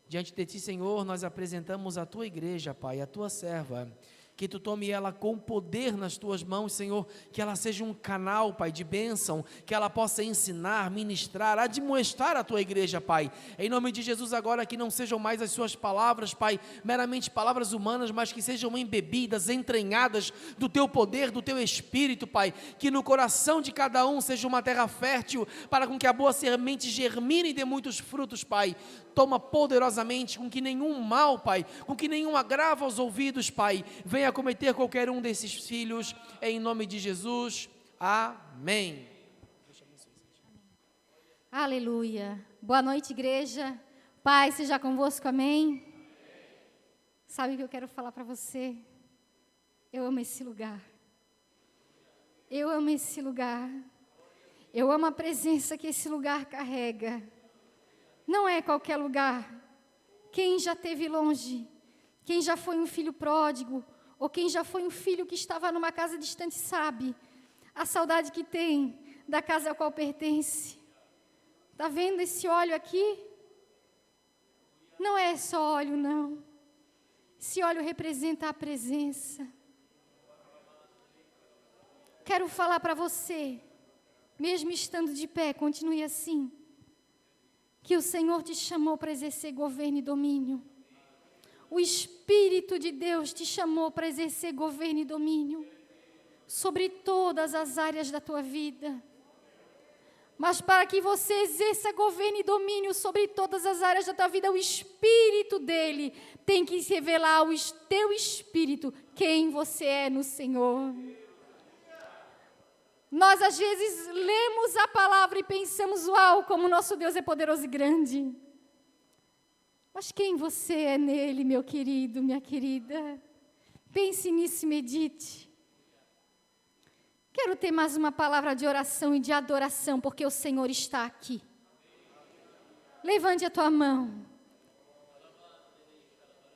Diante de Ti, Senhor, nós apresentamos a Tua igreja, Pai, a Tua serva, que Tu tome ela com poder nas Tuas mãos, Senhor, que ela seja um canal, Pai, de bênção, que ela possa ensinar, ministrar, admoestar a Tua igreja, Pai, em nome de Jesus agora, que não sejam mais as Suas palavras, Pai, meramente palavras humanas, mas que sejam embebidas, entranhadas do Teu poder, do Teu Espírito, Pai, que no coração de cada um seja uma terra fértil, para com que a boa semente germine e dê muitos frutos, Pai. Toma poderosamente, com que nenhum mal, Pai, com que nenhum agravo aos ouvidos, Pai, venha cometer qualquer um desses filhos, em nome de Jesus, amém. Aleluia. Boa noite, igreja. Pai, seja convosco, amém? Sabe o que eu quero falar para você? Eu amo esse lugar. Eu amo esse lugar. Eu amo a presença que esse lugar carrega. Não é qualquer lugar. Quem já esteve longe, quem já foi um filho pródigo, ou quem já foi um filho que estava numa casa distante, sabe a saudade que tem da casa a qual pertence. Está vendo esse óleo aqui? Não é só óleo, não. Esse óleo representa a presença. Quero falar para você, mesmo estando de pé, continue assim, que o Senhor te chamou para exercer governo e domínio. O Espírito de Deus te chamou para exercer governo e domínio sobre todas as áreas da tua vida. Mas para que você exerça governo e domínio sobre todas as áreas da tua vida, o Espírito dele tem que revelar ao teu espírito quem você é no Senhor. Nós, às vezes, lemos a palavra e pensamos, uau, como nosso Deus é poderoso e grande. Mas quem você é nele, meu querido, minha querida? Pense nisso e medite. Quero ter mais uma palavra de oração e de adoração, porque o Senhor está aqui. Levante a tua mão.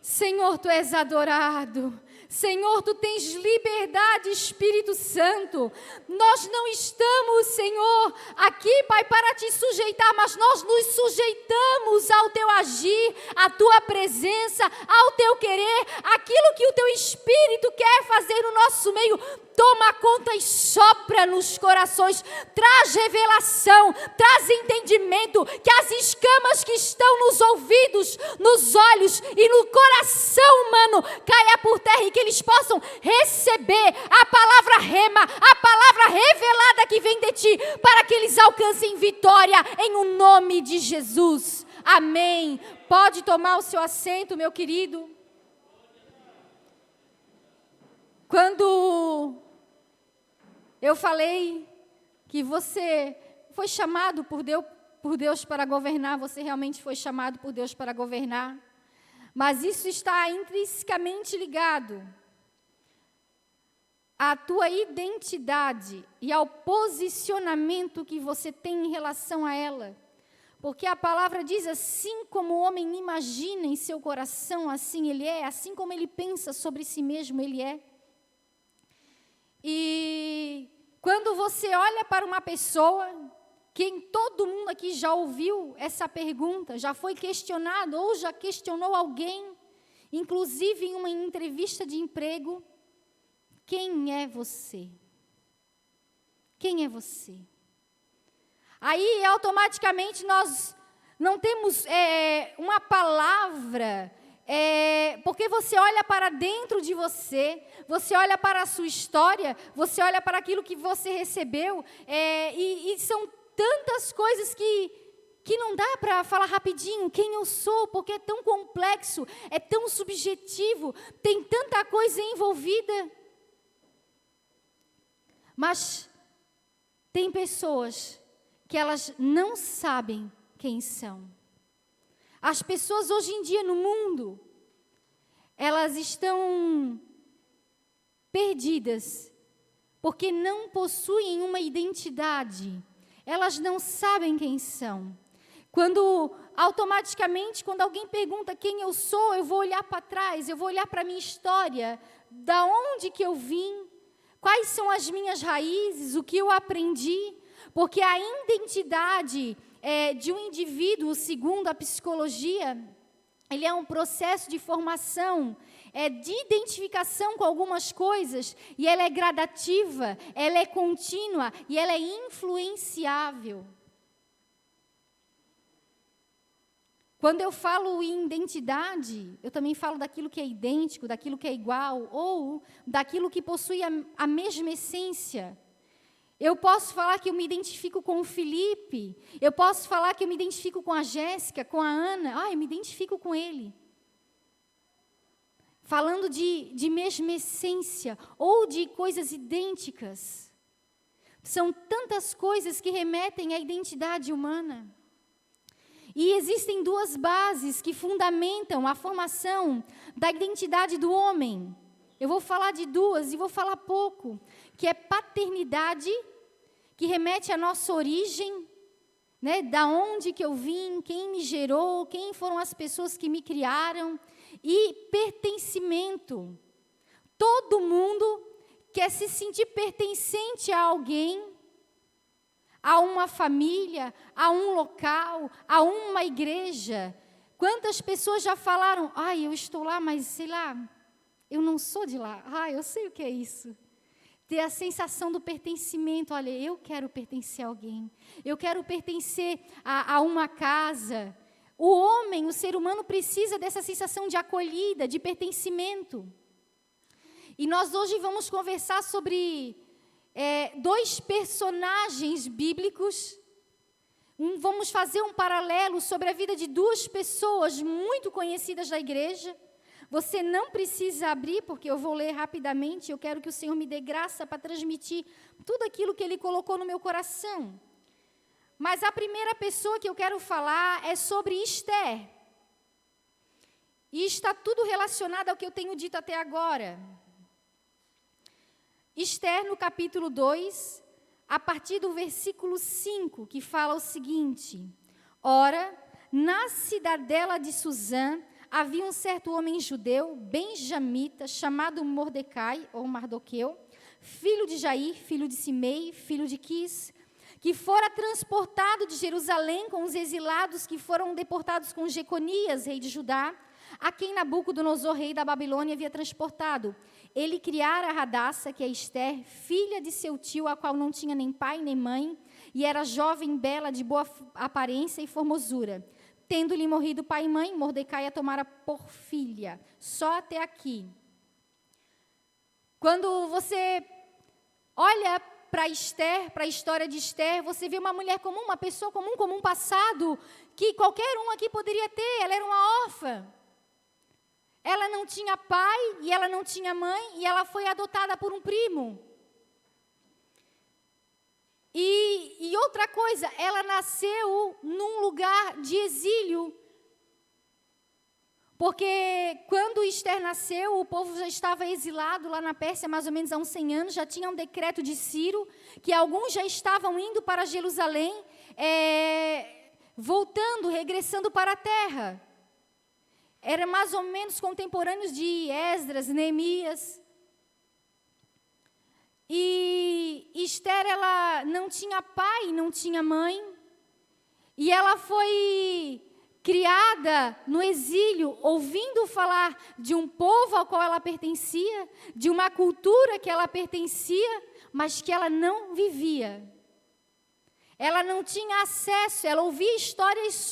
Senhor, Tu és adorado. Senhor, Tu tens liberdade, Espírito Santo. Nós não estamos, Senhor, aqui, Pai, para Te sujeitar, mas nós nos sujeitamos ao Teu agir, à Tua presença, ao Teu querer, aquilo que o Teu Espírito quer fazer no nosso meio. Toma conta e sopra nos corações, traz revelação, traz entendimento, que as escamas que estão nos ouvidos, nos olhos e no coração humano caia por terra e que eles possam receber a palavra rema, a palavra revelada que vem de Ti, para que eles alcancem vitória em o nome de Jesus. Amém. Pode tomar o seu assento, meu querido. Quando eu falei que você foi chamado por Deus para governar, você realmente foi chamado por Deus para governar, mas isso está intrinsecamente ligado à tua identidade e ao posicionamento que você tem em relação a ela. Porque a palavra diz, assim como o homem imagina em seu coração, assim ele é, assim como ele pensa sobre si mesmo, ele é. E quando você olha para uma pessoa, quem todo mundo aqui já ouviu essa pergunta, já foi questionado ou já questionou alguém, inclusive em uma entrevista de emprego, quem é você? Quem é você? Aí, automaticamente, nós não temos uma palavra, porque você olha para dentro de você, você olha para a sua história, você olha para aquilo que você recebeu, e são tantas coisas que não dá para falar rapidinho quem eu sou, porque é tão complexo, é tão subjetivo, tem tanta coisa envolvida. Mas tem pessoas que elas não sabem quem são. As pessoas hoje em dia no mundo, elas estão perdidas, porque não possuem uma identidade, elas não sabem quem são. Automaticamente, quando alguém pergunta quem eu sou, eu vou olhar para trás, eu vou olhar para a minha história, da onde que eu vim, quais são as minhas raízes, o que eu aprendi, porque a identidade de um indivíduo, segundo a psicologia, ele é um processo de formação, de identificação com algumas coisas, e ela é gradativa, ela é contínua e ela é influenciável. Quando eu falo em identidade, eu também falo daquilo que é idêntico, daquilo que é igual, ou daquilo que possui a mesma essência. Eu posso falar que eu me identifico com o Felipe, eu posso falar que eu me identifico com a Jéssica, com a Ana, eu me identifico com ele. Falando de mesma essência, ou de coisas idênticas. São tantas coisas que remetem à identidade humana. E existem duas bases que fundamentam a formação da identidade do homem. Eu vou falar de duas e vou falar pouco, que é paternidade, que remete à nossa origem, né, da onde que eu vim, quem me gerou, quem foram as pessoas que me criaram, e pertencimento. Todo mundo quer se sentir pertencente a alguém, a uma família, a um local, a uma igreja. Quantas pessoas já falaram, eu estou lá, mas sei lá, eu não sou de lá. Eu sei o que é isso. Ter a sensação do pertencimento. Olha, eu quero pertencer a alguém. Eu quero pertencer a uma casa. O homem, o ser humano, precisa dessa sensação de acolhida, de pertencimento. E nós hoje vamos conversar sobre dois personagens bíblicos. Vamos fazer um paralelo sobre a vida de duas pessoas muito conhecidas da igreja. Você não precisa abrir, porque eu vou ler rapidamente. Eu quero que o Senhor me dê graça para transmitir tudo aquilo que Ele colocou no meu coração. Mas a primeira pessoa que eu quero falar é sobre Esther. E está tudo relacionado ao que eu tenho dito até agora. Esther, no capítulo 2, a partir do versículo 5, que fala o seguinte: Ora, na cidadela de Susã, havia um certo homem judeu, benjamita, chamado Mordecai, ou Mardoqueu, filho de Jair, filho de Simei, filho de Quis, que fora transportado de Jerusalém com os exilados que foram deportados com Jeconias, rei de Judá, a quem Nabucodonosor, rei da Babilônia, havia transportado. Ele criara Radassa, que é Esther, filha de seu tio, a qual não tinha nem pai nem mãe, e era jovem, bela, de boa aparência e formosura. Tendo-lhe morrido pai e mãe, Mordecai a tomara por filha. Só até aqui. Quando você olha para Esther, para a história de Esther, você vê uma mulher comum, uma pessoa comum, com um passado que qualquer um aqui poderia ter. Ela era uma órfã. Ela não tinha pai e ela não tinha mãe e ela foi adotada por um primo. E outra coisa, ela nasceu num lugar de exílio. Porque quando Esther nasceu, o povo já estava exilado lá na Pérsia, mais ou menos há uns 100 anos, já tinha um decreto de Ciro, que alguns já estavam indo para Jerusalém, voltando, regressando para a terra. Eram mais ou menos contemporâneos de Esdras, Neemias. E Esther, ela não tinha pai, não tinha mãe, e ela foi criada no exílio, ouvindo falar de um povo ao qual ela pertencia, de uma cultura que ela pertencia, mas que ela não vivia. Ela não tinha acesso, ela ouvia histórias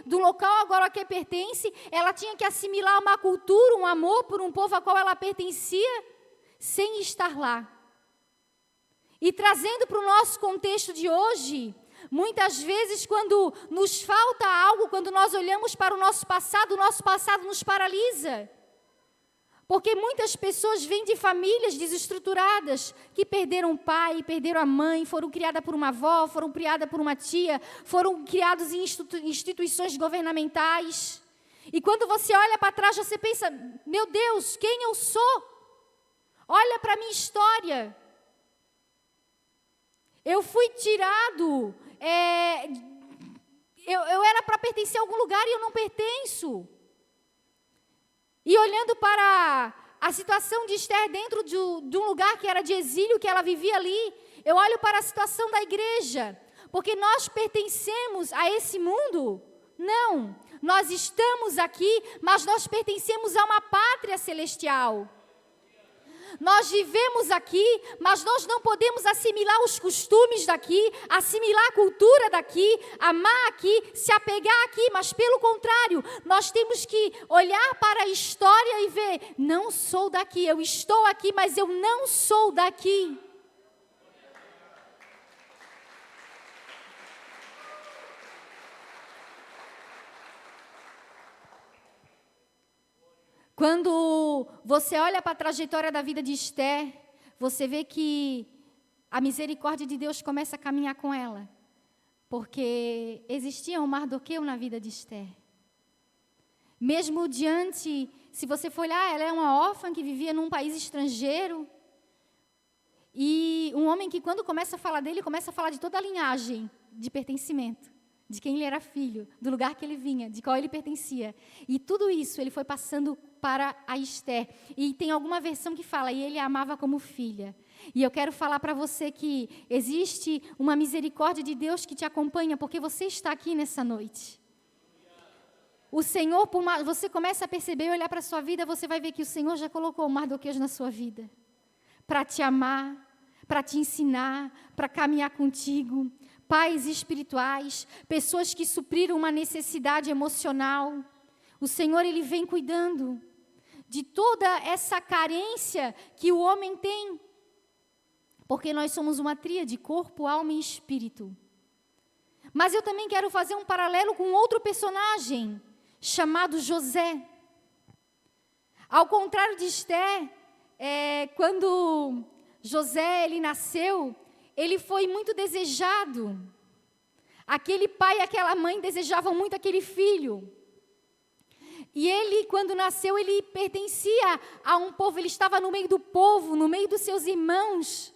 do local agora a que pertence, ela tinha que assimilar uma cultura, um amor por um povo ao qual ela pertencia, sem estar lá. E trazendo para o nosso contexto de hoje, muitas vezes quando nos falta algo, quando nós olhamos para o nosso passado nos paralisa. Porque muitas pessoas vêm de famílias desestruturadas, que perderam o pai, perderam a mãe, foram criadas por uma avó, foram criadas por uma tia, foram criados em instituições governamentais. E quando você olha para trás, você pensa, meu Deus, quem eu sou? Olha para a minha história. Eu fui tirado, eu era para pertencer a algum lugar e eu não pertenço. E olhando para a situação de Esther dentro de um lugar que era de exílio, que ela vivia ali, eu olho para a situação da igreja, porque nós pertencemos a esse mundo? Não, nós estamos aqui, mas nós pertencemos a uma pátria celestial. Nós vivemos aqui, mas nós não podemos assimilar os costumes daqui, assimilar a cultura daqui, amar aqui, se apegar aqui, mas pelo contrário, nós temos que olhar para a história e ver, não sou daqui, eu estou aqui, mas eu não sou daqui. Quando você olha para a trajetória da vida de Esther, você vê que a misericórdia de Deus começa a caminhar com ela. Porque existia um Mardoqueu na vida de Esther. Mesmo diante, se você for olhar, ela é uma órfã que vivia num país estrangeiro. E um homem que quando começa a falar dele, começa a falar de toda a linhagem de pertencimento. De quem ele era filho, do lugar que ele vinha, de qual ele pertencia. E tudo isso ele foi passando para a Esther. E tem alguma versão que fala, e ele a amava como filha. E eu quero falar para você que existe uma misericórdia de Deus que te acompanha, porque você está aqui nessa noite. O Senhor, você começa a perceber e olhar para a sua vida, você vai ver que o Senhor já colocou Mardoqueu na sua vida. Para te amar, para te ensinar, para caminhar contigo. Pais espirituais, pessoas que supriram uma necessidade emocional. O Senhor, Ele vem cuidando de toda essa carência que o homem tem. Porque nós somos uma tríade, corpo, alma e espírito. Mas eu também quero fazer um paralelo com outro personagem, chamado José. Ao contrário de Esther, quando José ele nasceu, ele foi muito desejado. Aquele pai e aquela mãe desejavam muito aquele filho. E ele, quando nasceu, ele pertencia a um povo, ele estava no meio do povo, no meio dos seus irmãos.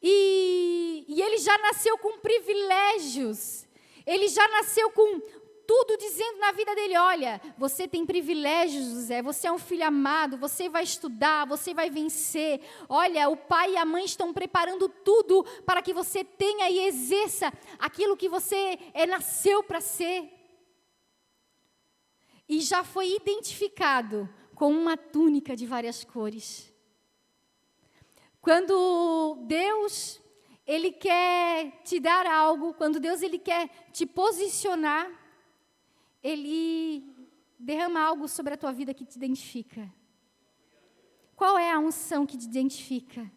E ele já nasceu com privilégios. Ele já nasceu com tudo dizendo na vida dele, olha, você tem privilégios, José, você é um filho amado, você vai estudar, você vai vencer. Olha, o pai e a mãe estão preparando tudo para que você tenha e exerça aquilo que você nasceu para ser. E já foi identificado com uma túnica de várias cores. Quando Deus, Ele quer te dar algo, quando Deus, Ele quer te posicionar, Ele derrama algo sobre a tua vida que te identifica. Qual é a unção que te identifica?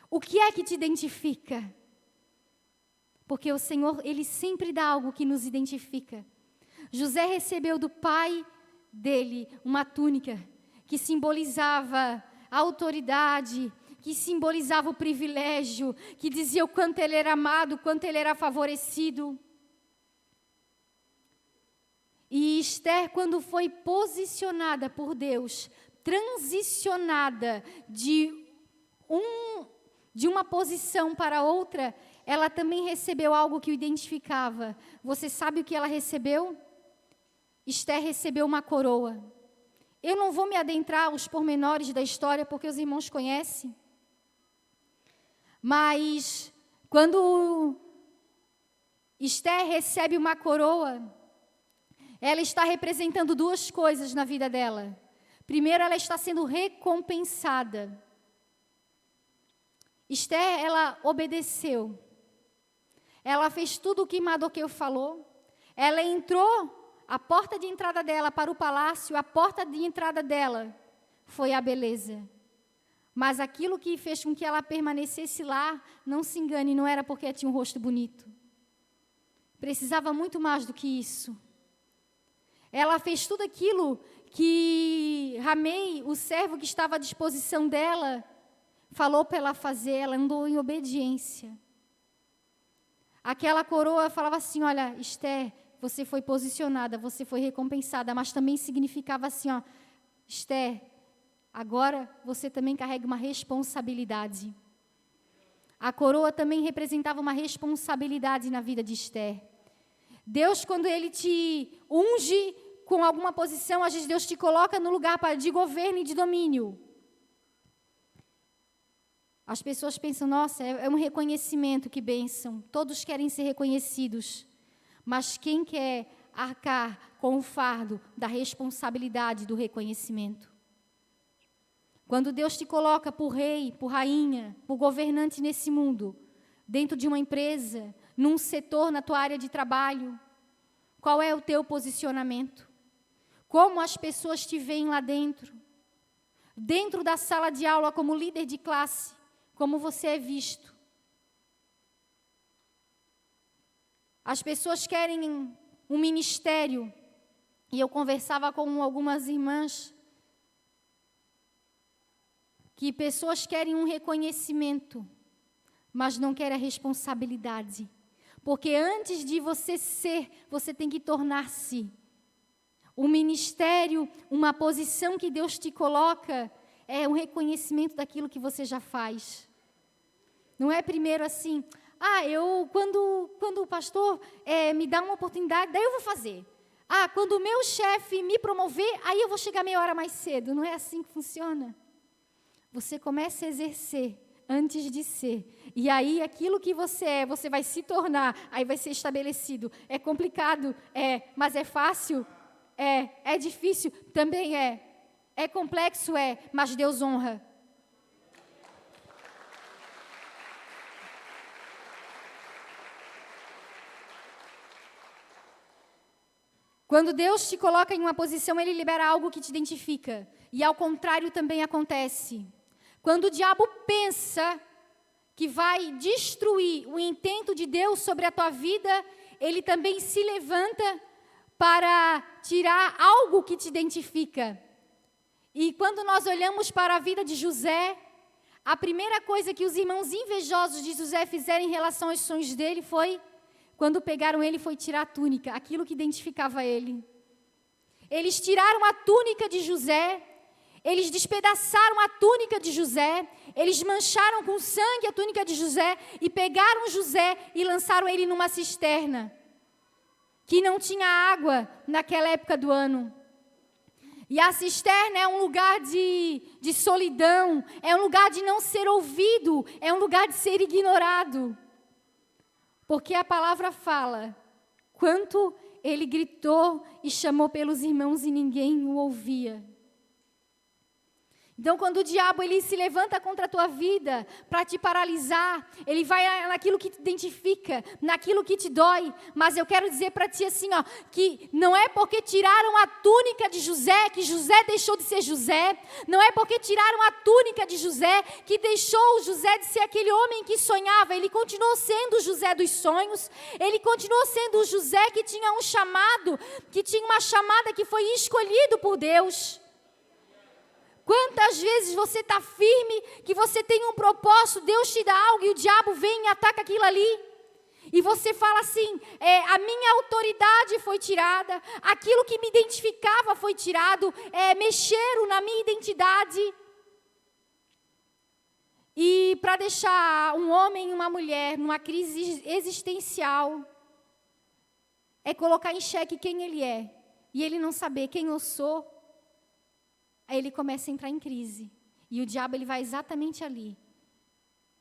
O que é que te identifica? Porque o Senhor, Ele sempre dá algo que nos identifica. José recebeu do pai dele uma túnica que simbolizava a autoridade, que simbolizava o privilégio, que dizia o quanto ele era amado, o quanto ele era favorecido. E Esther, quando foi posicionada por Deus, transicionada de uma posição para outra, ela também recebeu algo que o identificava. Você sabe o que ela recebeu? Esther recebeu uma coroa. Eu não vou me adentrar aos pormenores da história, porque os irmãos conhecem. Mas, quando Esther recebe uma coroa, ela está representando duas coisas na vida dela. Primeiro, ela está sendo recompensada. Esther, ela obedeceu. Ela fez tudo o que Mardoqueu falou. Ela entrou, a porta de entrada dela para o palácio, a porta de entrada dela foi a beleza. Mas aquilo que fez com que ela permanecesse lá, não se engane, não era porque ela tinha um rosto bonito. Precisava muito mais do que isso. Ela fez tudo aquilo que Ramei, o servo que estava à disposição dela, falou para ela fazer, ela andou em obediência. Aquela coroa falava assim, olha, Esther, você foi posicionada, você foi recompensada, mas também significava assim, ó, Esther, agora você também carrega uma responsabilidade. A coroa também representava uma responsabilidade na vida de Esther. Deus, quando Ele te unge com alguma posição, às vezes Deus te coloca no lugar de governo e de domínio. As pessoas pensam, nossa, é um reconhecimento, que bênção. Todos querem ser reconhecidos. Mas quem quer arcar com o fardo da responsabilidade do reconhecimento. Quando Deus te coloca por rei, por rainha, por governante nesse mundo, dentro de uma empresa, num setor, na tua área de trabalho, qual é o teu posicionamento? Como as pessoas te veem lá dentro? Dentro da sala de aula, como líder de classe, como você é visto? As pessoas querem um ministério, e eu conversava com algumas irmãs, que pessoas querem um reconhecimento, mas não querem a responsabilidade. Porque antes de você ser, você tem que tornar-se. O ministério, uma posição que Deus te coloca, é um reconhecimento daquilo que você já faz. Não é primeiro assim, quando o pastor me dá uma oportunidade, daí eu vou fazer. Quando o meu chefe me promover, aí eu vou chegar meia hora mais cedo. Não é assim que funciona. Você começa a exercer antes de ser. E aí, aquilo que você é, você vai se tornar, aí vai ser estabelecido. É complicado? Mas é fácil? É difícil? Também é. É complexo? Mas Deus honra. Quando Deus te coloca em uma posição, Ele libera algo que te identifica. E ao contrário também acontece. Quando o diabo pensa que vai destruir o intento de Deus sobre a tua vida, ele também se levanta para tirar algo que te identifica. E quando nós olhamos para a vida de José, a primeira coisa que os irmãos invejosos de José fizeram em relação aos sonhos dele foi, quando pegaram ele, foi tirar a túnica, aquilo que identificava ele. Eles tiraram a túnica de José, eles despedaçaram a túnica de José, eles mancharam com sangue a túnica de José e pegaram José e lançaram ele numa cisterna, que não tinha água naquela época do ano. E a cisterna é um lugar de solidão, é um lugar de não ser ouvido, é um lugar de ser ignorado. Porque a palavra fala, quanto ele gritou e chamou pelos irmãos e ninguém o ouvia. Então, quando o diabo ele se levanta contra a tua vida para te paralisar, ele vai naquilo que te identifica, naquilo que te dói. Mas eu quero dizer para ti assim, que não é porque tiraram a túnica de José que José deixou de ser José. Não é porque tiraram a túnica de José que deixou o José de ser aquele homem que sonhava. Ele continuou sendo o José dos sonhos. Ele continuou sendo o José que tinha um chamado, que tinha uma chamada que foi escolhido por Deus. Quantas vezes você está firme, que você tem um propósito, Deus te dá algo e o diabo vem e ataca aquilo ali. E você fala assim, a minha autoridade foi tirada, aquilo que me identificava foi tirado, mexeram na minha identidade. E para deixar um homem e uma mulher numa crise existencial, é colocar em xeque quem ele é. E ele não saber quem eu sou. Aí ele começa a entrar em crise. E o diabo ele vai exatamente ali,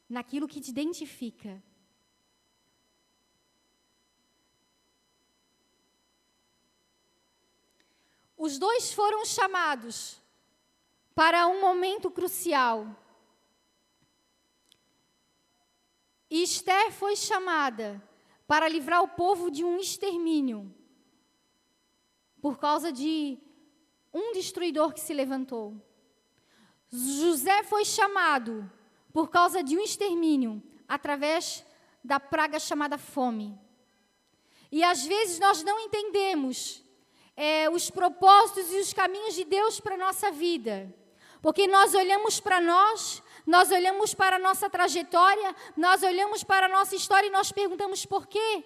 naquilo que te identifica. Os dois foram chamados para um momento crucial. E Esther foi chamada para livrar o povo de um extermínio, por causa de um destruidor que se levantou. José foi chamado por causa de um extermínio, através da praga chamada fome. E às vezes nós não entendemos os propósitos e os caminhos de Deus para a nossa vida. Porque nós olhamos para nós olhamos para a nossa trajetória, nós olhamos para a nossa história e nós perguntamos por quê?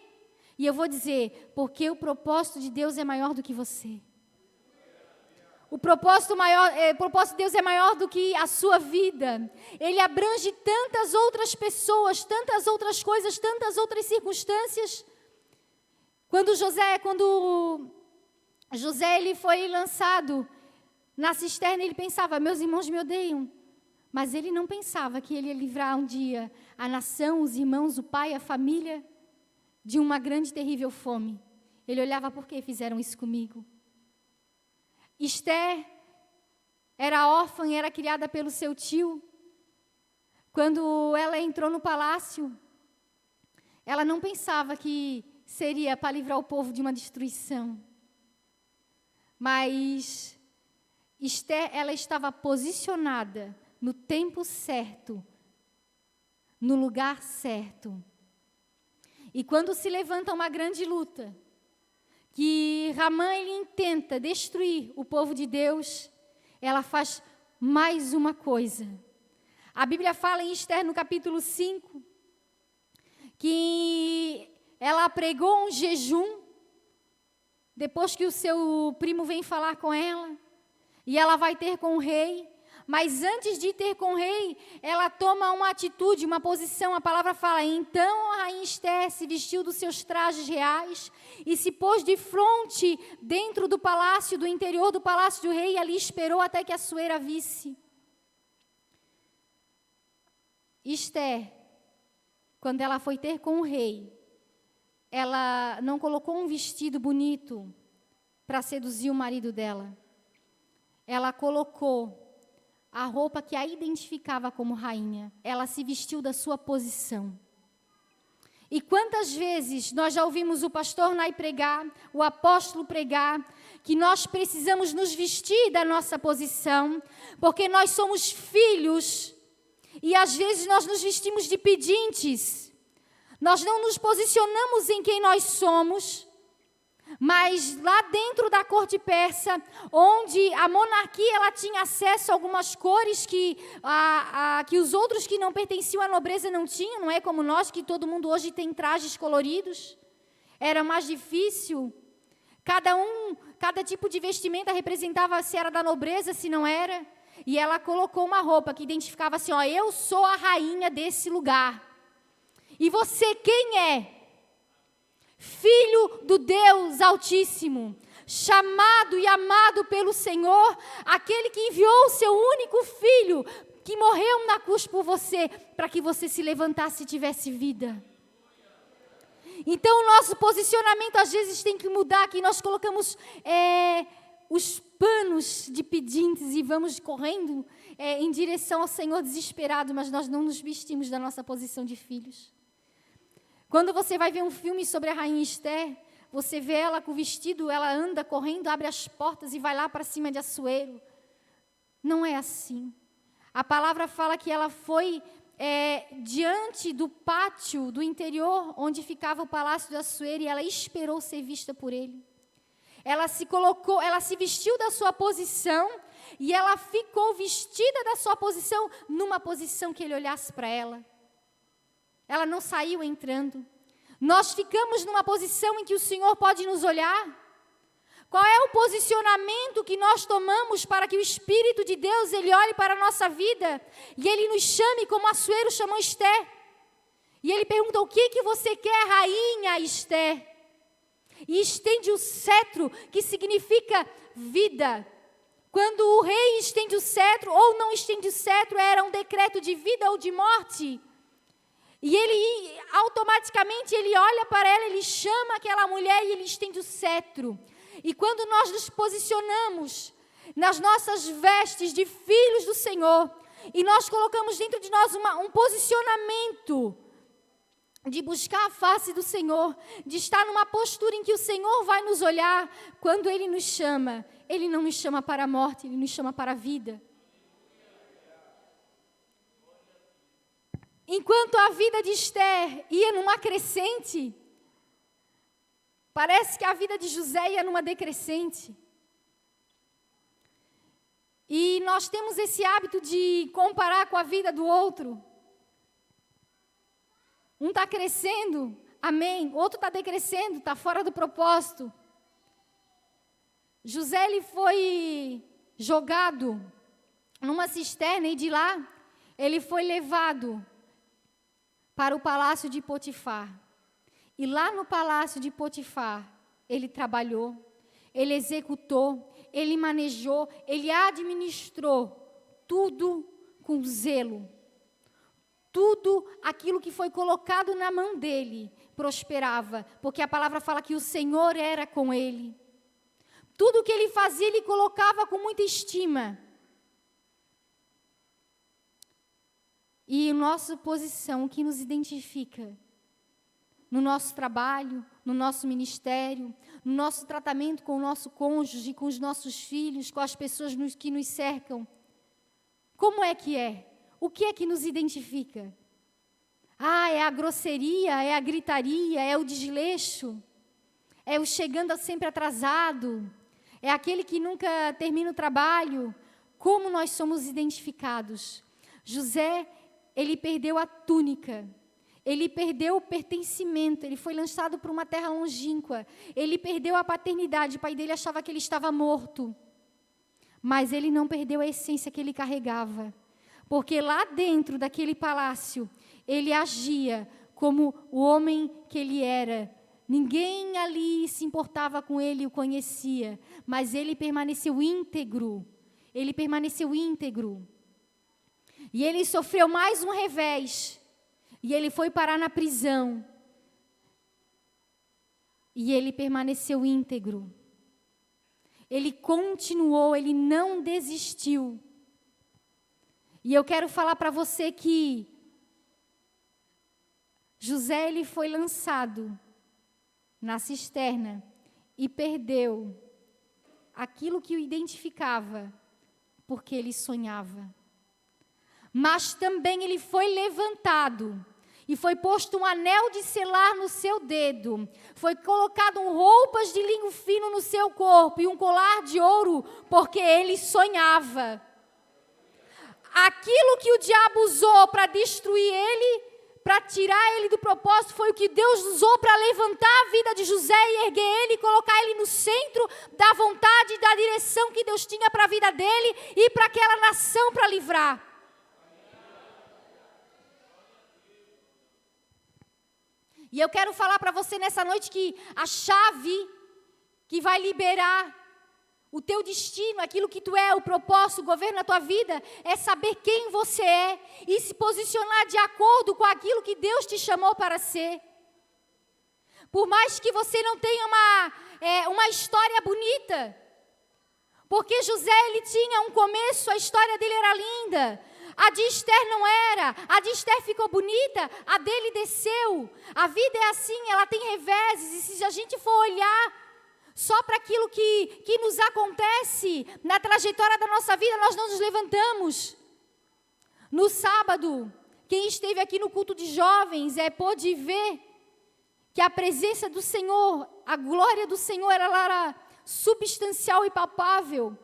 E eu vou dizer, porque o propósito de Deus é maior do que você. O propósito de Deus é maior do que a sua vida. Ele abrange tantas outras pessoas, tantas outras coisas, tantas outras circunstâncias. Quando José ele foi lançado na cisterna, ele pensava, meus irmãos me odeiam. Mas ele não pensava que ele ia livrar um dia a nação, os irmãos, o pai, a família, de uma grande e terrível fome. Ele olhava, por que fizeram isso comigo? Esther era órfã e era criada pelo seu tio. Quando ela entrou no palácio, ela não pensava que seria para livrar o povo de uma destruição. Mas Esther, ela estava posicionada no tempo certo, no lugar certo. E quando se levanta uma grande luta, que Ramã ele intenta destruir o povo de Deus, ela faz mais uma coisa. A Bíblia fala em Esther, no capítulo 5, que ela pregou um jejum, depois que o seu primo vem falar com ela, e ela vai ter com o rei. Mas antes de ter com o rei, ela toma uma atitude, uma posição. A palavra fala, então a rainha Esther se vestiu dos seus trajes reais e se pôs de fronte dentro do palácio, do interior do palácio do rei, e ali esperou até que a Assuero visse. Esther, quando ela foi ter com o rei, ela não colocou um vestido bonito para seduzir o marido dela. Ela colocou a roupa que a identificava como rainha. Ela se vestiu da sua posição. E quantas vezes nós já ouvimos o pastor Nai pregar, o apóstolo pregar, que nós precisamos nos vestir da nossa posição, porque nós somos filhos, e às vezes nós nos vestimos de pedintes. Nós não nos posicionamos em quem nós somos, mas lá dentro da corte persa, onde a monarquia ela tinha acesso a algumas cores que os outros que não pertenciam à nobreza não tinham, não é como nós, que todo mundo hoje tem trajes coloridos. Era mais difícil. Cada tipo de vestimenta representava se era da nobreza, se não era. E ela colocou uma roupa que identificava assim, ó, eu sou a rainha desse lugar. E você quem é? Filho do Deus Altíssimo, chamado e amado pelo Senhor, aquele que enviou o seu único filho, que morreu na cruz por você, para que você se levantasse e tivesse vida. Então, o nosso posicionamento às vezes tem que mudar, que nós colocamos os panos de pedintes e vamos correndo em direção ao Senhor desesperado, mas nós não nos vestimos da nossa posição de filhos. Quando você vai ver um filme sobre a rainha Esther, você vê ela com o vestido, ela anda correndo, abre as portas e vai lá para cima de Assuero. Não é assim. A palavra fala que ela foi diante do pátio do interior, onde ficava o palácio de Assuero, e ela esperou ser vista por ele. Ela se vestiu da sua posição, e ela ficou vestida da sua posição, numa posição que ele olhasse para ela. Ela não saiu entrando. Nós ficamos numa posição em que o Senhor pode nos olhar. Qual é o posicionamento que nós tomamos para que o Espírito de Deus ele olhe para a nossa vida e ele nos chame como Assuero chamou Esther? E ele pergunta, o que você quer, rainha Esther? E estende o cetro, que significa vida. Quando o rei estende o cetro ou não estende o cetro, era um decreto de vida ou de morte. E ele, automaticamente, ele olha para ela, ele chama aquela mulher e ele estende o cetro. E quando nós nos posicionamos nas nossas vestes de filhos do Senhor, e nós colocamos dentro de nós um posicionamento de buscar a face do Senhor, de estar numa postura em que o Senhor vai nos olhar, quando Ele nos chama, Ele não nos chama para a morte, Ele nos chama para a vida. Enquanto a vida de Esther ia numa crescente, parece que a vida de José ia numa decrescente. E nós temos esse hábito de comparar com a vida do outro. Um está crescendo, amém. O outro está decrescendo, está fora do propósito. José ele foi jogado numa cisterna e de lá ele foi levado para o palácio de Potifar. E lá no palácio de Potifar, ele trabalhou, ele executou, ele manejou, ele administrou tudo com zelo. Tudo aquilo que foi colocado na mão dele, prosperava, porque a palavra fala que o Senhor era com ele. Tudo que ele fazia, ele colocava com muita estima. E a nossa posição, o que nos identifica no nosso trabalho, no nosso ministério, no nosso tratamento com o nosso cônjuge, com os nossos filhos, com as pessoas que nos cercam. Como é que é? O que é que nos identifica? É a grosseria, é a gritaria, é o desleixo, é o chegando sempre atrasado, é aquele que nunca termina o trabalho. Como nós somos identificados? José, ele perdeu a túnica, ele perdeu o pertencimento, ele foi lançado para uma terra longínqua, ele perdeu a paternidade, o pai dele achava que ele estava morto, mas ele não perdeu a essência que ele carregava, porque lá dentro daquele palácio, ele agia como o homem que ele era. Ninguém ali se importava com ele, o conhecia, mas ele permaneceu íntegro, e ele sofreu mais um revés, e ele foi parar na prisão, e ele permaneceu íntegro, ele continuou, ele não desistiu. E eu quero falar para você que José, ele foi lançado na cisterna e perdeu aquilo que o identificava, porque ele sonhava. Mas também ele foi levantado e foi posto um anel de selar no seu dedo, foi colocado roupas de linho fino no seu corpo e um colar de ouro, porque ele sonhava. Aquilo que o diabo usou para destruir ele, para tirar ele do propósito, foi o que Deus usou para levantar a vida de José e erguer ele e colocar ele no centro da vontade e da direção que Deus tinha para a vida dele e para aquela nação para livrar. E eu quero falar para você nessa noite que a chave que vai liberar o teu destino, aquilo que tu é, o propósito, o governo da tua vida, é saber quem você é e se posicionar de acordo com aquilo que Deus te chamou para ser. Por mais que você não tenha uma história bonita, porque José, ele tinha um começo, a história dele era linda. A de Esther não era, a de Esther ficou bonita, a dele desceu. A vida é assim, ela tem reveses, e se a gente for olhar só para aquilo que nos acontece na trajetória da nossa vida, nós não nos levantamos. No sábado, quem esteve aqui no culto de jovens pôde ver que a presença do Senhor, a glória do Senhor, ela era substancial e palpável.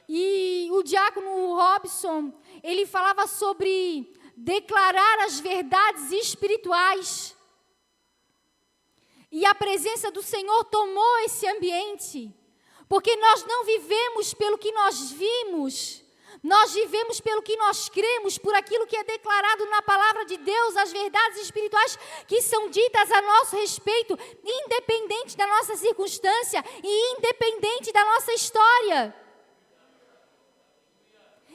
E o diácono Robson, ele falava sobre declarar as verdades espirituais. E a presença do Senhor tomou esse ambiente, porque nós não vivemos pelo que nós vimos, nós vivemos pelo que nós cremos, por aquilo que é declarado na palavra de Deus, as verdades espirituais que são ditas a nosso respeito, independente da nossa circunstância e independente da nossa história.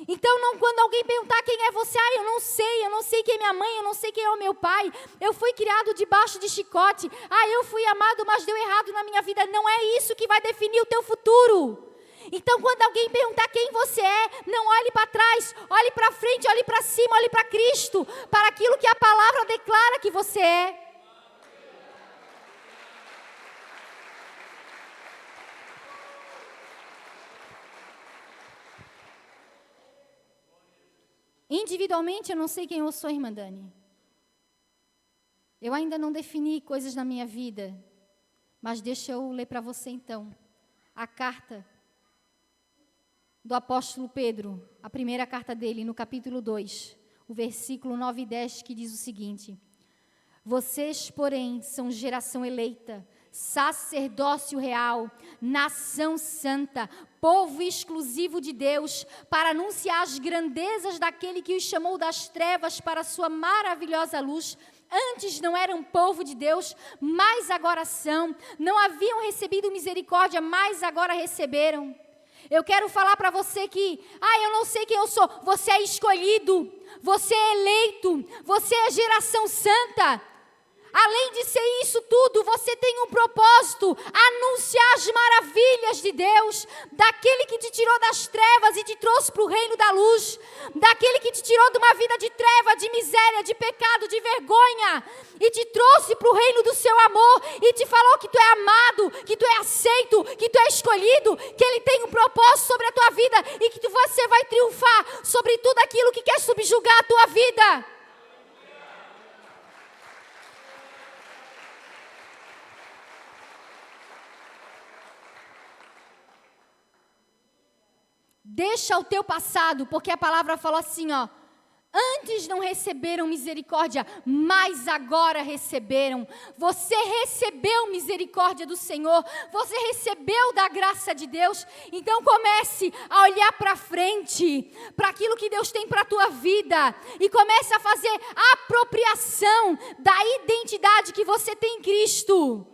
Então, quando alguém perguntar quem é você, eu não sei quem é minha mãe, eu não sei quem é o meu pai, eu fui criado debaixo de chicote, eu fui amado, mas deu errado na minha vida. Não é isso que vai definir o teu futuro. Então, quando alguém perguntar quem você é, não olhe para trás, olhe para frente, olhe para cima, olhe para Cristo, para aquilo que a palavra declara que você é. Individualmente, eu não sei quem eu sou, irmã Dani. Eu ainda não defini coisas na minha vida, mas deixa eu ler para você então a carta do apóstolo Pedro, a primeira carta dele, no capítulo 2, o versículo 9 e 10, que diz o seguinte: vocês, porém, são geração eleita, sacerdócio real, nação santa, povo exclusivo de Deus, para anunciar as grandezas daquele que os chamou das trevas para a sua maravilhosa luz. Antes não eram povo de Deus, mas agora são. Não haviam recebido misericórdia, mas agora receberam. Eu quero falar para você que, eu não sei quem eu sou. Você é escolhido, você é eleito, você é geração santa. além de ser isso tudo, você tem um propósito: anunciar as maravilhas de Deus, daquele que te tirou das trevas e te trouxe para o reino da luz, daquele que te tirou de uma vida de treva, de miséria, de pecado, de vergonha, e te trouxe para o reino do seu amor, e te falou que tu é amado, que tu é aceito, que tu é escolhido, que Ele tem um propósito sobre a tua vida, e que você vai triunfar sobre tudo aquilo que quer subjugar a tua vida. Deixa o teu passado, porque a palavra falou assim, ó: antes não receberam misericórdia, mas agora receberam. Você recebeu misericórdia do Senhor, você recebeu da graça de Deus. Então comece a olhar para frente, para aquilo que Deus tem para a tua vida, e comece a fazer apropriação da identidade que você tem em Cristo.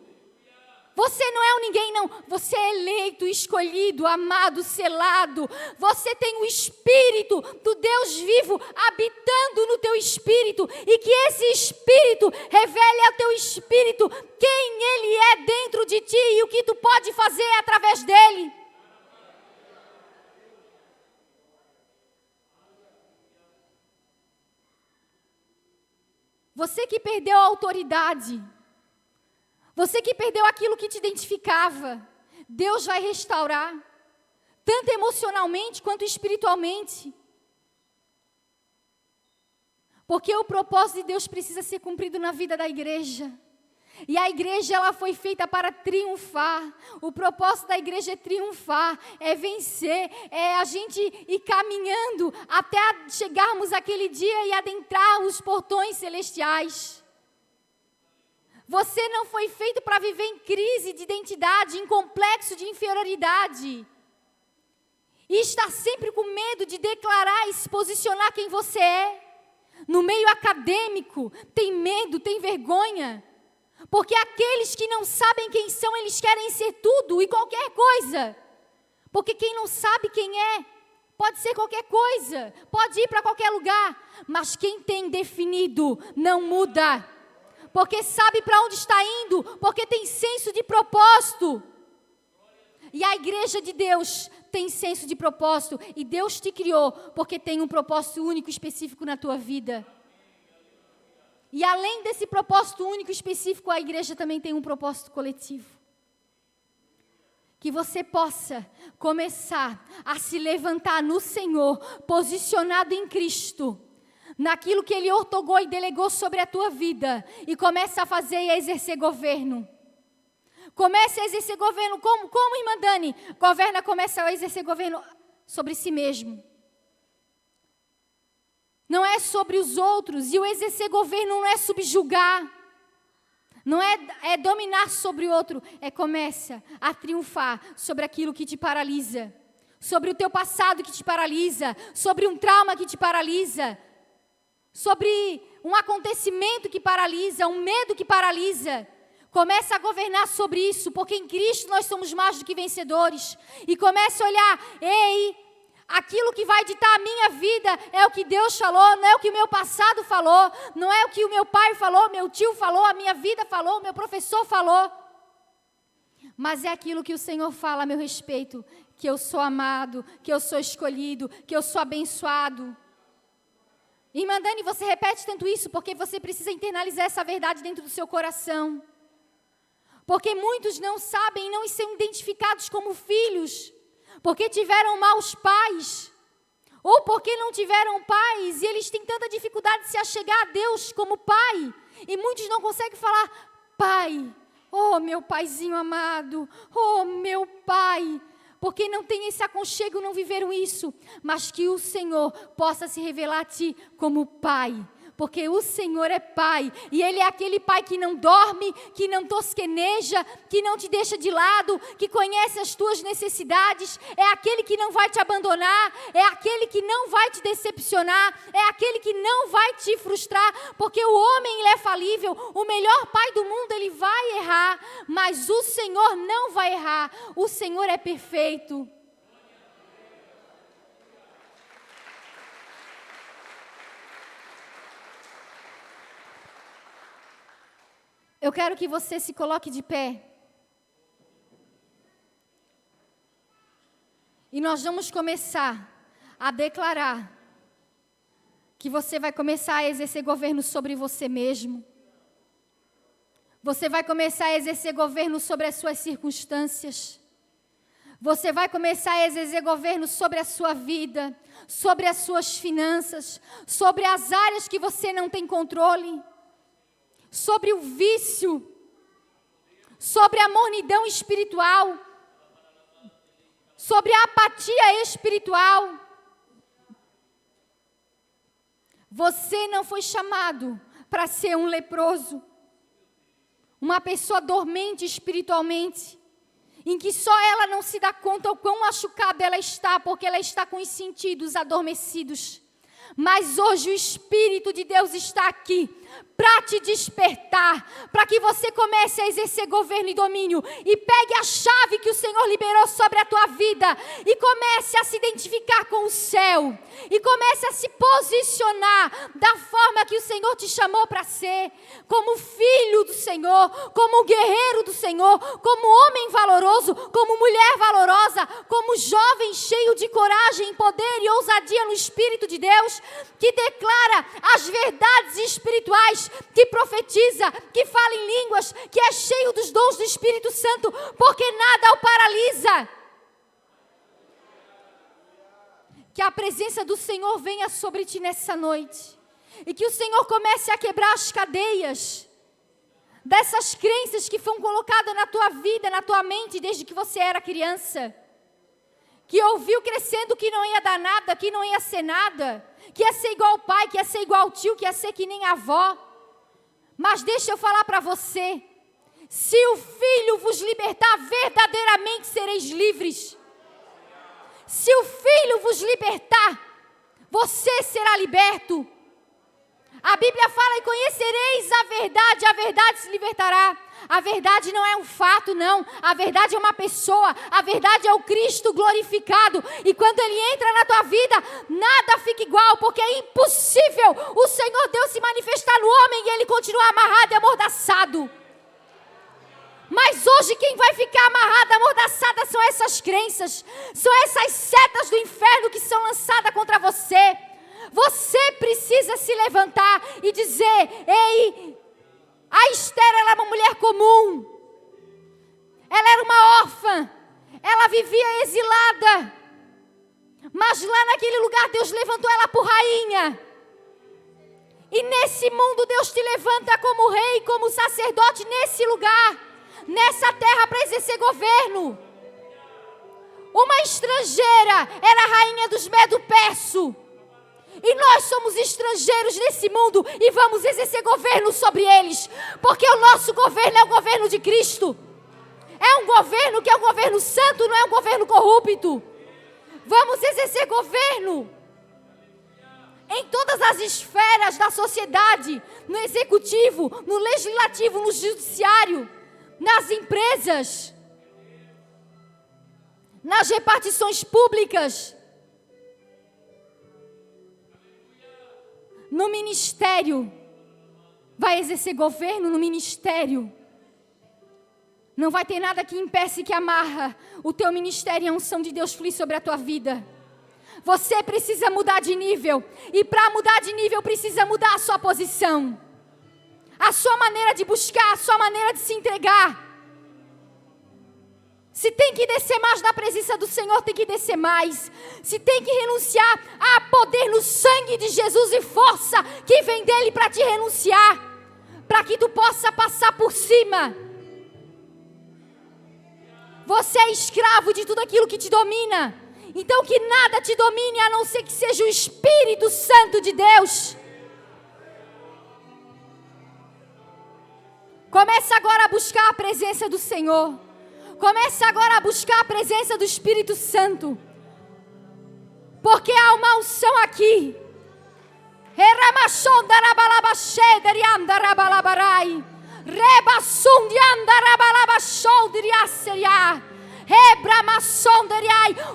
Você não é um ninguém, não. Você é eleito, escolhido, amado, selado. Você tem o Espírito do Deus vivo habitando no teu espírito. E que esse Espírito revele ao teu espírito quem Ele é dentro de ti e o que tu pode fazer através dEle. Você que perdeu a autoridade, você que perdeu aquilo que te identificava, Deus vai restaurar, tanto emocionalmente quanto espiritualmente. Porque o propósito de Deus precisa ser cumprido na vida da igreja. E a igreja, ela foi feita para triunfar. O propósito da igreja é triunfar, é vencer, é a gente ir caminhando até chegarmos àquele dia e adentrar os portões celestiais. Você não foi feito para viver em crise de identidade, em complexo de inferioridade. E estar sempre com medo de declarar e se posicionar quem você é. No meio acadêmico, tem medo, tem vergonha. Porque aqueles que não sabem quem são, eles querem ser tudo e qualquer coisa. Porque quem não sabe quem é, pode ser qualquer coisa, pode ir para qualquer lugar. Mas quem tem definido, não muda. Porque sabe para onde está indo, porque tem senso de propósito. E a igreja de Deus tem senso de propósito, e Deus te criou porque tem um propósito único, específico na tua vida. E além desse propósito único, específico, a igreja também tem um propósito coletivo. Que você possa começar a se levantar no Senhor, posicionado em Cristo, naquilo que Ele ortogou e delegou sobre a tua vida, e começa a fazer e a exercer governo. Comece a exercer governo, como irmã Dani? Começa a exercer governo sobre si mesmo. Não é sobre os outros, e o exercer governo não é subjugar, não é dominar sobre o outro, começa a triunfar sobre aquilo que te paralisa, sobre o teu passado que te paralisa, sobre um trauma que te paralisa, sobre um acontecimento que paralisa, um medo que paralisa. Começa a governar sobre isso, porque em Cristo nós somos mais do que vencedores. E começa a olhar, aquilo que vai ditar a minha vida é o que Deus falou, não é o que o meu passado falou, não é o que o meu pai falou, meu tio falou, a minha vida falou, meu professor falou. Mas é aquilo que o Senhor fala a meu respeito, que eu sou amado, que eu sou escolhido, que eu sou abençoado. Irmã Dani, você repete tanto isso porque você precisa internalizar essa verdade dentro do seu coração. Porque muitos não sabem, não são identificados como filhos, porque tiveram maus pais, ou porque não tiveram pais, e eles têm tanta dificuldade de se achegar a Deus como pai, e muitos não conseguem falar, pai, oh meu paizinho amado, oh meu pai, porque não tem esse aconchego, não viveram isso, mas que o Senhor possa se revelar a ti como pai. Porque o Senhor é Pai, e Ele é aquele Pai que não dorme, que não tosqueneja, que não te deixa de lado, que conhece as tuas necessidades, é aquele que não vai te abandonar, é aquele que não vai te decepcionar, é aquele que não vai te frustrar, porque o homem ele é falível, o melhor pai do mundo ele vai errar, mas o Senhor não vai errar, o Senhor é perfeito. Eu quero que você se coloque de pé. E nós vamos começar a declarar que você vai começar a exercer governo sobre você mesmo. Você vai começar a exercer governo sobre as suas circunstâncias. Você vai começar a exercer governo sobre a sua vida, sobre as suas finanças, sobre as áreas que você não tem controle, sobre o vício, sobre a mornidão espiritual, sobre a apatia espiritual. Você não foi chamado para ser um leproso, uma pessoa dormente espiritualmente, em que só ela não se dá conta o quão machucada ela está, porque ela está com os sentidos adormecidos. Mas hoje o Espírito de Deus está aqui para te despertar, para que você comece a exercer governo e domínio, e pegue a chave que o Senhor liberou sobre a tua vida, e comece a se identificar com o céu, e comece a se posicionar da forma que o Senhor te chamou para ser, como filho do Senhor, como guerreiro do Senhor, como homem valoroso, como mulher valorosa, como jovem cheio de coragem, poder e ousadia no Espírito de Deus, que declara as verdades espirituais, que profetiza, que fala em línguas, que é cheio dos dons do Espírito Santo, porque nada o paralisa. Que a presença do Senhor venha sobre ti nessa noite, e que o Senhor comece a quebrar as cadeias dessas crenças que foram colocadas na tua vida, na tua mente, desde que você era criança, que ouviu crescendo que não ia dar nada, que não ia ser nada, que ia ser igual ao pai, que ia ser igual ao tio, que ia ser que nem a avó. Mas deixa eu falar para você, se o Filho vos libertar, verdadeiramente sereis livres. Se o Filho vos libertar, você será liberto. A Bíblia fala: e conhecereis a verdade se libertará. A verdade não é um fato, não. A verdade é uma pessoa. A verdade é o Cristo glorificado. E quando Ele entra na tua vida, nada fica igual, porque é impossível o Senhor Deus se manifestar no homem e ele continuar amarrado e amordaçado. Mas hoje quem vai ficar amarrado, amordaçada, são essas crenças, são essas setas do inferno que são lançadas contra você. Você precisa se levantar e dizer: ei, a Esther, ela era uma mulher comum, ela era uma órfã, ela vivia exilada, mas lá naquele lugar Deus levantou ela por rainha. E nesse mundo Deus te levanta como rei, como sacerdote, nesse lugar, nessa terra, para exercer governo. Uma estrangeira era a rainha dos Medo-Perso, e nós somos estrangeiros nesse mundo e vamos exercer governo sobre eles, porque o nosso governo é o governo de Cristo. É um governo que é um governo santo, não é um governo corrupto. Vamos exercer governo em todas as esferas da sociedade, no executivo, no legislativo, no judiciário, nas empresas, nas repartições públicas, no ministério. Vai exercer governo no ministério. Não vai ter nada que impeça e que amarra o teu ministério e a unção de Deus fluir sobre a tua vida. Você precisa mudar de nível. E para mudar de nível precisa mudar a sua posição, a sua maneira de buscar, a sua maneira de se entregar. Se tem que descer mais na presença do Senhor, tem que descer mais. Se tem que renunciar, há poder no sangue de Jesus e força que vem dele para te renunciar, para que tu possa passar por cima. Você é escravo de tudo aquilo que te domina. Então que nada te domine, a não ser que seja o Espírito Santo de Deus. Comece agora a buscar a presença do Senhor. Comece agora a buscar a presença do Espírito Santo, porque há uma unção aqui.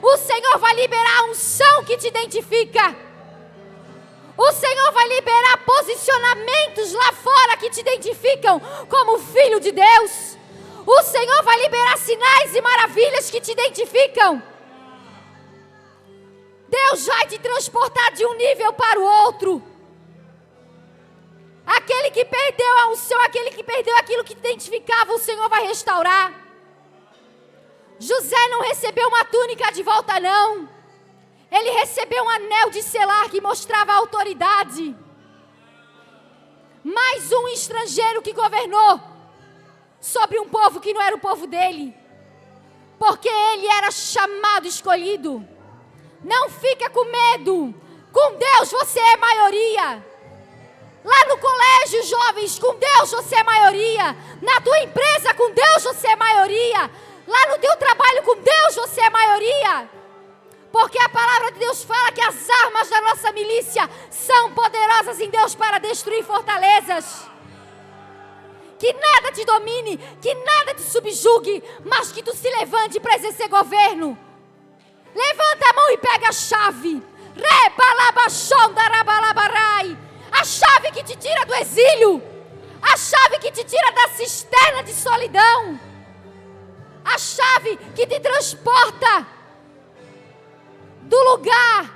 O Senhor vai liberar a unção que te identifica, O Senhor vai liberar posicionamentos lá fora que te identificam como filho de Deus. O Senhor vai liberar sinais e maravilhas que te identificam. Deus vai te transportar de um nível para o outro. Aquele que perdeu a unção, aquele que perdeu aquilo que te identificava, o Senhor vai restaurar. José não recebeu uma túnica de volta, não. Ele recebeu um anel de selar que mostrava a autoridade. Mais um estrangeiro que governou sobre um povo que não era o povo dele. Porque ele era chamado, escolhido. Não fica com medo. Com Deus você é maioria. Lá no colégio, jovens, com Deus você é maioria. Na tua empresa, com Deus você é maioria. Lá no teu trabalho, com Deus você é maioria. Porque a palavra de Deus fala que as armas da nossa milícia são poderosas em Deus para destruir fortalezas. Que nada te domine, que nada te subjugue, mas que tu se levante para exercer governo. Levanta a mão e pega a chave. A chave que te tira do exílio. A chave que te tira da cisterna de solidão. A chave que te transporta do lugar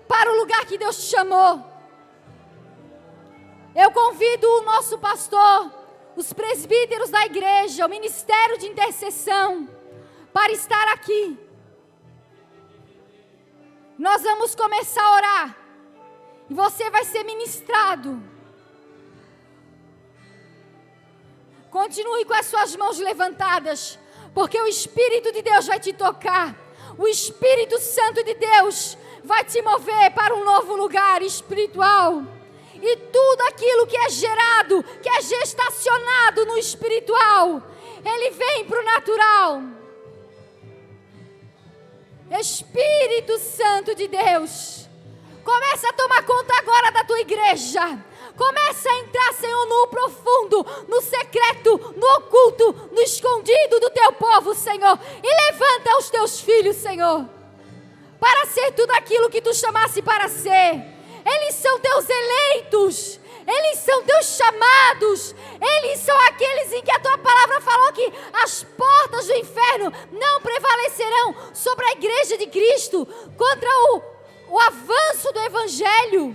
para o lugar que Deus te chamou. Eu convido o nosso pastor, os presbíteros da igreja, o ministério de intercessão, para estar aqui. Nós vamos começar a orar. E você vai ser ministrado. Continue com as suas mãos levantadas, porque o Espírito de Deus vai te tocar. O Espírito Santo de Deus vai te mover para um novo lugar espiritual. E tudo aquilo que é gerado, que é gestacionado no espiritual, ele vem para o natural. Espírito Santo de Deus, começa a tomar conta agora da tua igreja. Começa a entrar, Senhor, no profundo, no secreto, no oculto, no escondido do teu povo, Senhor. E levanta os teus filhos, Senhor, para ser tudo aquilo que tu chamasse para ser. Eles são teus eleitos, eles são teus chamados, eles são aqueles em que a tua palavra falou que as portas do inferno não prevalecerão sobre a igreja de Cristo, contra o avanço do evangelho.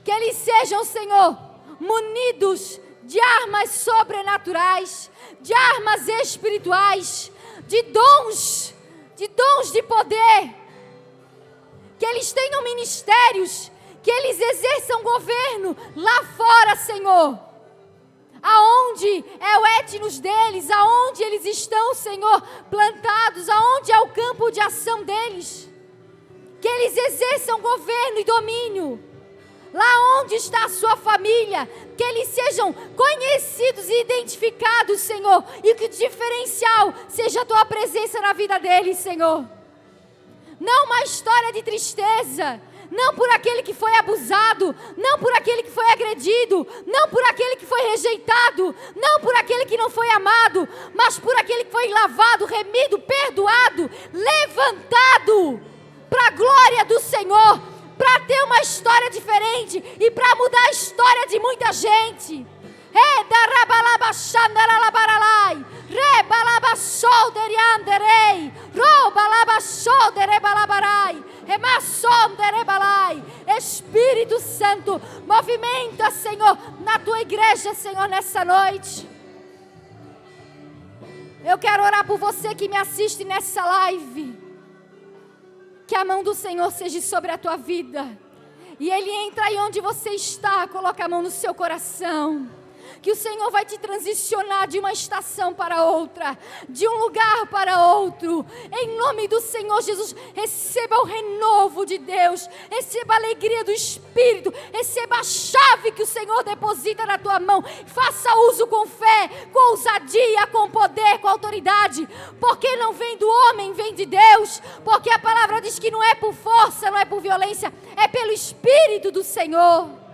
Que eles sejam, Senhor, munidos de armas sobrenaturais, de armas espirituais, de dons de poder. Que eles tenham ministérios, que eles exerçam governo lá fora, Senhor. Aonde é o etnos deles, aonde eles estão, Senhor, plantados, aonde é o campo de ação deles. Que eles exerçam governo e domínio. Lá onde está a sua família, que eles sejam conhecidos e identificados, Senhor. E que o diferencial seja a tua presença na vida deles, Senhor. Não uma história de tristeza, não por aquele que foi abusado, não por aquele que foi agredido, não por aquele que foi rejeitado, não por aquele que não foi amado, mas por aquele que foi lavado, remido, perdoado, levantado para a glória do Senhor, para ter uma história diferente e para mudar a história de muita gente. Espírito Santo, movimenta, Senhor, na tua igreja, Senhor, nessa noite. Eu quero orar por você que me assiste nessa live. Que a mão do Senhor seja sobre a tua vida. E Ele entra aí onde você está, coloca a mão no seu coração. Que o Senhor vai te transicionar de uma estação para outra, de um lugar para outro. Em nome do Senhor Jesus, receba o renovo de Deus, receba a alegria do Espírito, receba a chave que o Senhor deposita na tua mão. Faça uso com fé, com ousadia, com poder, com autoridade, porque não vem do homem, vem de Deus. Porque a palavra diz que não é por força, não é por violência, é pelo Espírito do Senhor.